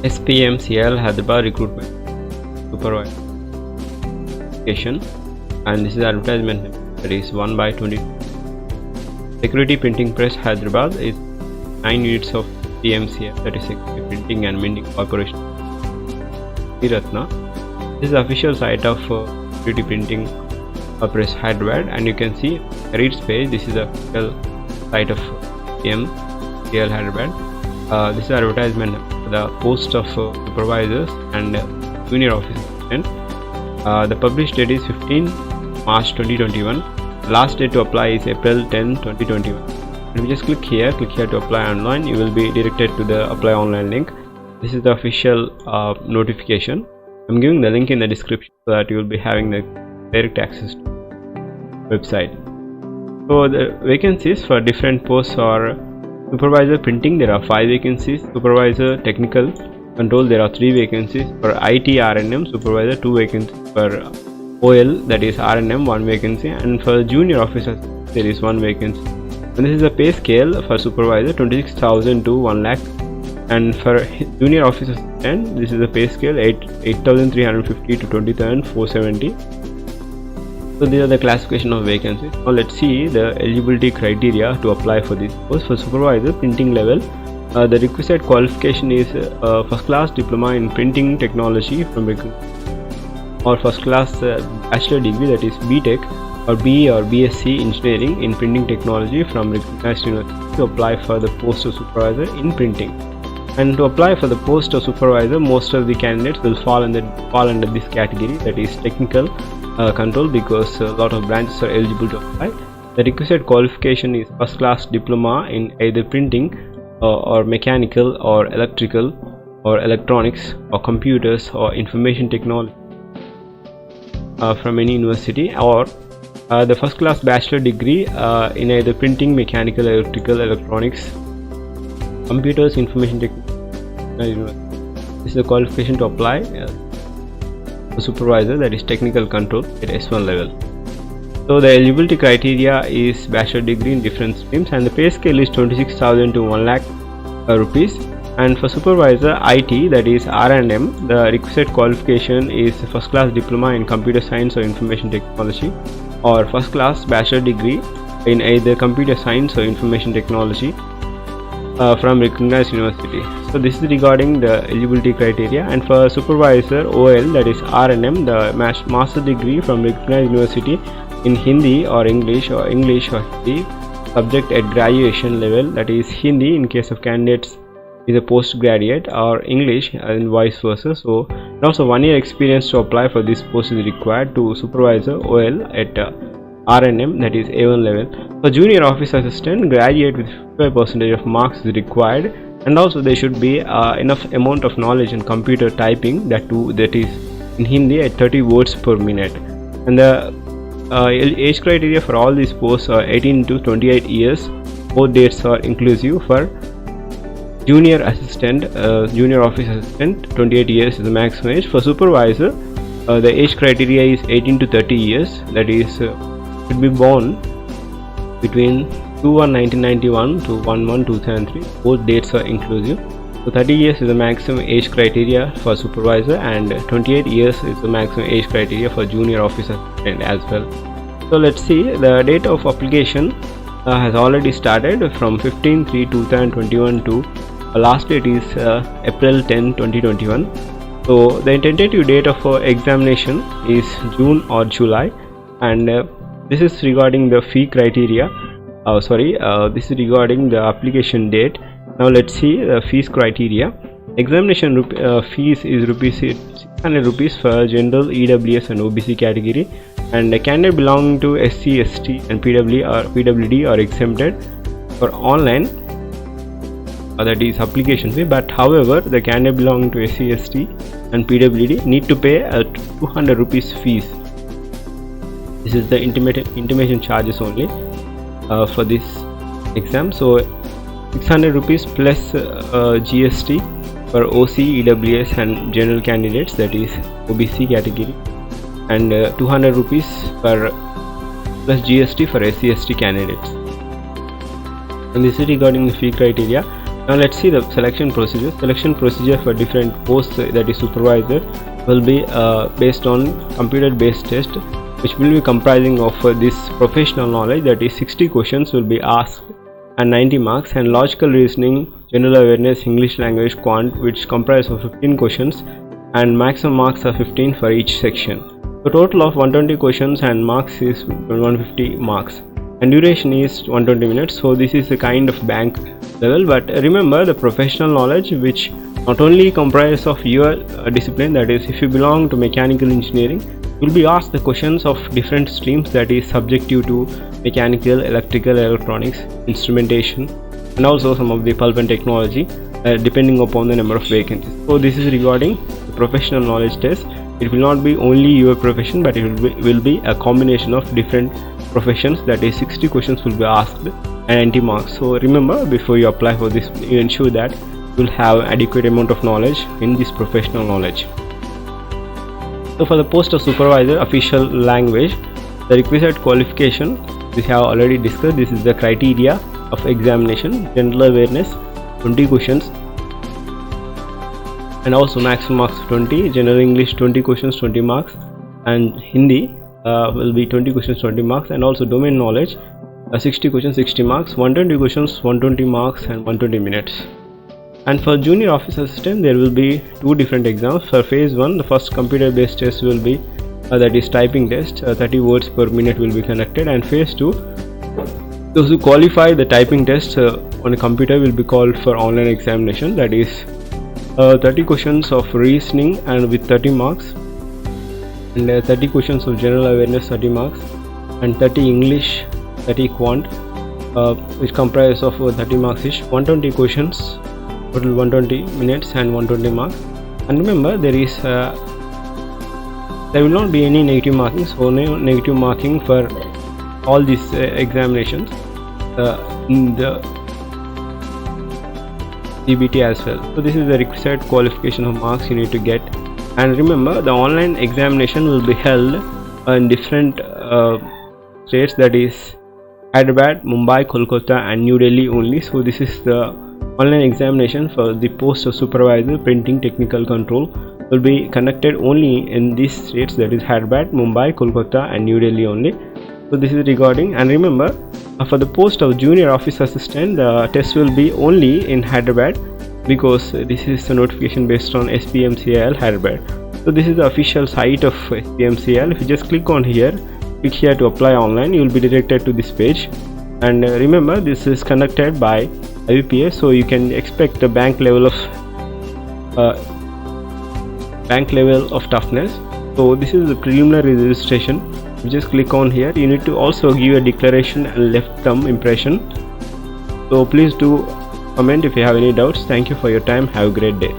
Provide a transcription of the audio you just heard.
SPMCL Hyderabad recruitment supervisor and this is advertisement that is 1/20. Security Printing Press Hyderabad is 9 units of PMCL, that is Security Printing and Minting Corporation. Ratna. This is the official site of Security Printing Press Hyderabad, and you can see reads page. This is the official site of PMCL Hyderabad. This is advertisement for the post of supervisors and junior officers. The published date is 15 March 2021. Last date to apply is April 10, 2021. If you just click here to apply online, you will be directed to the apply online link. This is the official notification. I'm giving the link in the description so that you will be having the direct access to the website. So the vacancies for different posts are supervisor printing, there are 5 vacancies. Supervisor technical control, there are 3 vacancies. For IT RNM supervisor, 2 vacancies. For OL, that is RNM, 1 vacancy, and for junior officer there is 1 vacancy. And this is the pay scale for supervisor 26,000 to 1 lakh, and for junior officer assistant this is the pay scale 8,350 to 20,470. So these are the classification of vacancies. Now let's see the eligibility criteria to apply for this post. For supervisor printing level, the requisite qualification is first class diploma in printing technology from or first class bachelor degree, that is BTech or BE or BSc engineering in printing technology from recognized university to apply for the post of supervisor in printing. And to apply for the post of supervisor, most of the candidates will fall under this category, that is technical control, because a lot of branches are eligible to apply. The requisite qualification is first class diploma in either printing or mechanical or electrical or electronics or computers or information technology from any university, or the first class bachelor degree in either printing, mechanical, electrical, electronics, computers, information technology. This is the qualification to apply for supervisor, that is technical control at S1 level. So the eligibility criteria is bachelor degree in different streams, and the pay scale is 26,000 to 1 lakh rupees. And for supervisor IT, that is R&M, the requisite qualification is first class diploma in computer science or information technology, or first class bachelor degree in either computer science or information technology from recognized university. So this is regarding the eligibility criteria. And for supervisor OL, that is R&M, the master degree from recognized university in Hindi or English or Hindi subject at graduation level, that is Hindi in case of candidates is a postgraduate, or English and vice versa. So also 1 year experience to apply for this post is required to supervisor OL at RNM, that is A1 level. For junior office assistant, graduate with 55% of marks is required, and also there should be enough amount of knowledge in computer typing, that is in Hindi at 30 words per minute. And the age criteria for all these posts are 18 to 28 years. Both dates are inclusive. For junior assistant, junior office assistant, 28 years is the maximum age. For supervisor, the age criteria is 18 to 30 years, that is should be born between 2/1/1991 to 1/1/2003. Both dates are inclusive. So 30 years is the maximum age criteria for supervisor, and 28 years is the maximum age criteria for junior officer as well. So let's see, the date of application has already started from 15/3/2021 to last date is April 10, 2021. So the tentative date of examination is June or July, and this is regarding the fee criteria. This is regarding the application date. Now let's see the fees criteria. Examination fees is 600 rupees for general, EWS and OBC category, and a candidate belonging to SC, ST and PWD are exempted for online, that is application fee. But however, the candidate belonging to SC, ST and PWD need to pay 200 rupees fees. This is the intimation charges only for this exam. So 600 rupees plus GST for OC, EWS and general candidates, that is OBC category, and 200 rupees per plus GST for SC, ST candidates. And this is regarding the fee criteria. Now let's see the selection procedure. Selection procedure for different posts, that is supervisor, will be based on computer based test, which will be comprising of this professional knowledge, that is 60 questions will be asked and 90 marks, and logical reasoning, general awareness, English language, quant, which comprise of 15 questions and maximum marks are 15 for each section. The total of 120 questions and marks is 150 marks, and duration is 120 minutes. So this is a kind of bank level, but remember the professional knowledge, which not only comprises of your discipline, that is if you belong to mechanical engineering, you will be asked the questions of different streams, that is subjective to mechanical, electrical, electronics, instrumentation, and also some of the pulp and technology, depending upon the number of vacancies. So this is regarding the professional knowledge test. It will not be only your profession, but it will be a combination of different professions, that is 60 questions will be asked and 90 marks. So remember, before you apply for this, you ensure that you will have adequate amount of knowledge in this professional knowledge. So for the post of supervisor, official language, the requisite qualification we have already discussed. This is the criteria of examination: general awareness 20 questions and also maximum marks 20, general English 20 questions 20 marks, and Hindi will be 20 questions 20 marks, and also domain knowledge 60 questions 60 marks, 120 questions 120 marks and 120 minutes. And for junior office assistant, there will be two different exams. For phase 1, the first computer based test will be that is typing test, 30 words per minute will be conducted, and phase 2, those who qualify the typing test on a computer will be called for online examination, that is 30 questions of reasoning and with 30 marks, and 30 questions of general awareness 30 marks, and 30 English, 30 quant, which comprise of 30 marks each, 120 questions, total 120 minutes and 120 marks. And remember, there will not be any negative marking, so no negative marking for all these examinations in the CBT as well. So this is the required qualification of marks you need to get. And remember, the online examination will be held in different states, that is Hyderabad, Mumbai, Kolkata and New Delhi only. So this is the online examination for the post of supervisor printing technical control will be conducted only in these states, that is Hyderabad, Mumbai, Kolkata and New Delhi only. So this is regarding. And remember, for the post of junior office assistant, the test will be only in Hyderabad, because this is a notification based on SPMCIL Hyderabad. So this is the official site of SPMCIL. If you just click here to apply online, you will be directed to this page. And remember, this is conducted by IBPS, so you can expect the bank level of toughness. So this is the preliminary registration. You just click here. You need to also give a declaration and left thumb impression. So please do comment if you have any doubts. Thank you for your time. Have a great day.